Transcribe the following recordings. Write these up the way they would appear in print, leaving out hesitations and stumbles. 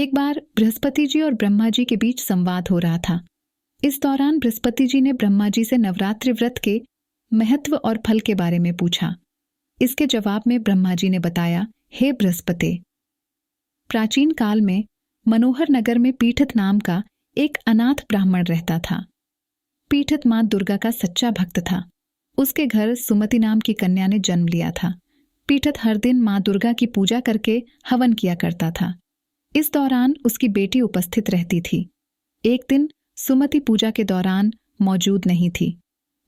एक बार बृहस्पति जी और ब्रह्मा जी के बीच संवाद हो रहा था। इस दौरान बृहस्पति जी ने ब्रह्मा जी से नवरात्रि व्रत के महत्व और फल के बारे में पूछा। इसके जवाब में ब्रह्मा जी ने बताया, हे बृहस्पति, प्राचीन काल में मनोहर नगर में पीठित नाम का एक अनाथ ब्राह्मण रहता था। पीठित मां दुर्गा का सच्चा भक्त था। उसके घर सुमति नाम की कन्या ने जन्म लिया था। पीठित हर दिन मां दुर्गा की पूजा करके हवन किया करता था। इस दौरान उसकी बेटी उपस्थित रहती थी। एक दिन सुमति पूजा के दौरान मौजूद नहीं थी।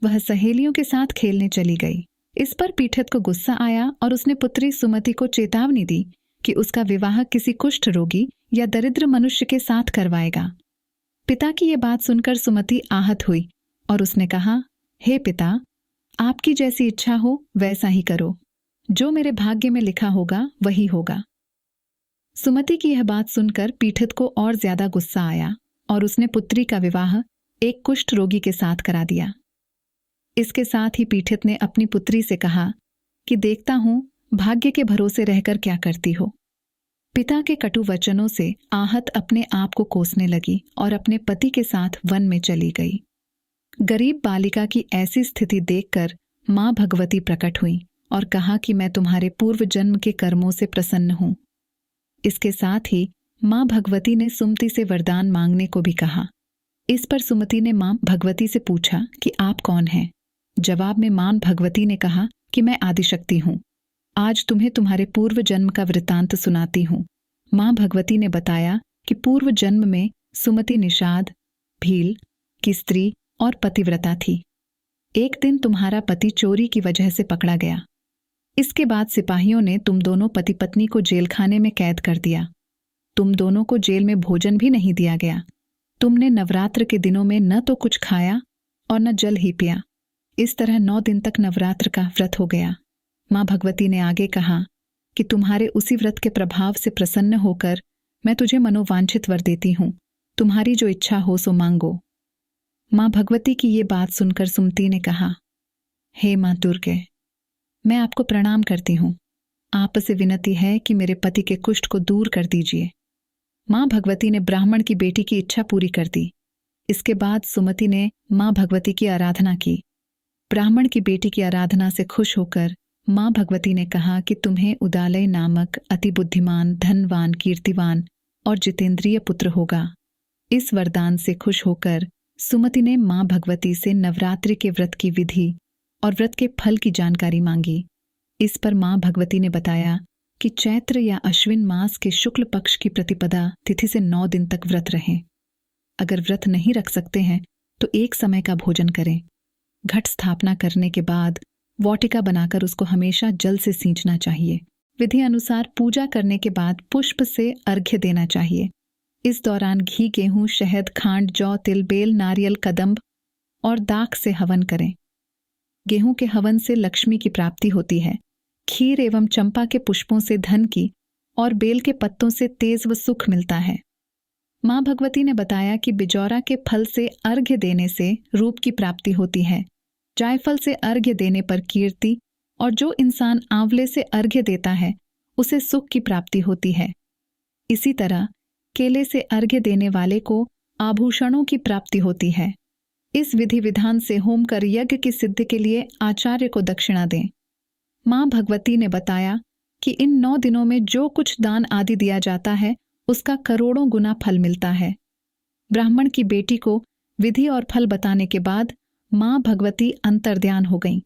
वह सहेलियों के साथ खेलने चली गई। इस पर पीठित को गुस्सा आया और उसने पुत्री सुमति को चेतावनी दी कि उसका विवाह किसी कुष्ठ रोगी या दरिद्र मनुष्य के साथ करवाएगा। पिता की यह बात सुनकर सुमति आहत हुई और उसने कहा, हे पिता, आपकी जैसी इच्छा हो वैसा ही करो। जो मेरे भाग्य में लिखा होगा वही होगा। सुमति की यह बात सुनकर पीठित को और ज्यादा गुस्सा आया और उसने पुत्री का विवाह एक कुष्ठ रोगी के साथ करा दिया। इसके साथ ही पीठित ने अपनी पुत्री से कहा कि देखता हूं भाग्य के भरोसे रहकर क्या करती हो। पिता के कटु वचनों से आहत अपने आप को कोसने लगी और अपने पति के साथ वन में चली गई। गरीब बालिका की ऐसी स्थिति देखकर मां भगवती प्रकट हुई और कहा कि मैं तुम्हारे पूर्व जन्म के कर्मों से प्रसन्न हूं। इसके साथ ही मां भगवती ने सुमति से वरदान मांगने को भी कहा। इस पर सुमति ने मां भगवती से पूछा कि आप कौन हैं। जवाब में मां भगवती ने कहा कि मैं आदिशक्ति हूं। आज तुम्हें तुम्हारे पूर्व जन्म का वृत्तांत सुनाती हूं। मां भगवती ने बताया कि पूर्व जन्म में सुमति निषाद, भील की स्त्री और पतिव्रता थी। एक दिन तुम्हारा पति चोरी की वजह से पकड़ा गया। इसके बाद सिपाहियों ने तुम दोनों पति पत्नी को जेल खाने में कैद कर दिया। तुम दोनों को जेल में भोजन भी नहीं दिया गया। तुमने नवरात्र के दिनों में न तो कुछ खाया और न जल ही पिया। इस तरह 9 दिन तक नवरात्र का व्रत हो गया। मां भगवती ने आगे कहा कि तुम्हारे उसी व्रत के प्रभाव से प्रसन्न होकर मैं तुझे मनोवांछित वर देती हूं। तुम्हारी जो इच्छा हो सो मांगो। मां भगवती की ये बात सुनकर सुमति ने कहा, हे मां दुर्गे, मैं आपको प्रणाम करती हूं। आपसे विनती है कि मेरे पति के कुष्ठ को दूर कर दीजिए। मां भगवती ने ब्राह्मण की बेटी की इच्छा पूरी कर दी। इसके बाद सुमति ने मां भगवती की आराधना की। ब्राह्मण की बेटी की आराधना से खुश होकर मां भगवती ने कहा कि तुम्हें उदालय नामक अति बुद्धिमान, धनवान, कीर्तिवान और जितेंद्रिय पुत्र होगा। इस वरदान से खुश होकर सुमति ने मां भगवती से नवरात्रि के व्रत की विधि और व्रत के फल की जानकारी मांगी। इस पर मां भगवती ने बताया कि चैत्र या अश्विन मास के शुक्ल पक्ष की प्रतिपदा तिथि से 9 दिन तक व्रत रहें। अगर व्रत नहीं रख सकते हैं तो एक समय का भोजन करें। घट स्थापना करने के बाद वाटिका बनाकर उसको हमेशा जल से सींचना चाहिए। विधि अनुसार पूजा करने के बाद पुष्प से अर्घ्य देना चाहिए। इस दौरान घी, गेहूं, शहद, खांड, जौ, तिल, बेल, नारियल, कदम्ब और दाख से हवन करें। गेहूं के हवन से लक्ष्मी की प्राप्ति होती है। खीर एवं चंपा के पुष्पों से धन की और बेल के पत्तों से तेज व सुख मिलता है। मां भगवती ने बताया कि बिजौरा के फल से अर्घ्य देने से रूप की प्राप्ति होती है। जायफल से अर्घ्य देने पर कीर्ति और जो इंसान आंवले से अर्घ्य देता है उसे सुख की प्राप्ति होती है। इसी तरह केले से अर्घ्य देने वाले को आभूषणों की प्राप्ति होती है। इस विधि विधान से होम कर यज्ञ की सिद्धि के लिए आचार्य को दक्षिणा दें। मां भगवती ने बताया कि इन 9 दिनों में जो कुछ दान आदि दिया जाता है उसका करोड़ों गुना फल मिलता है। ब्राह्मण की बेटी को विधि और फल बताने के बाद मां भगवती अंतर्ध्यान हो गईं।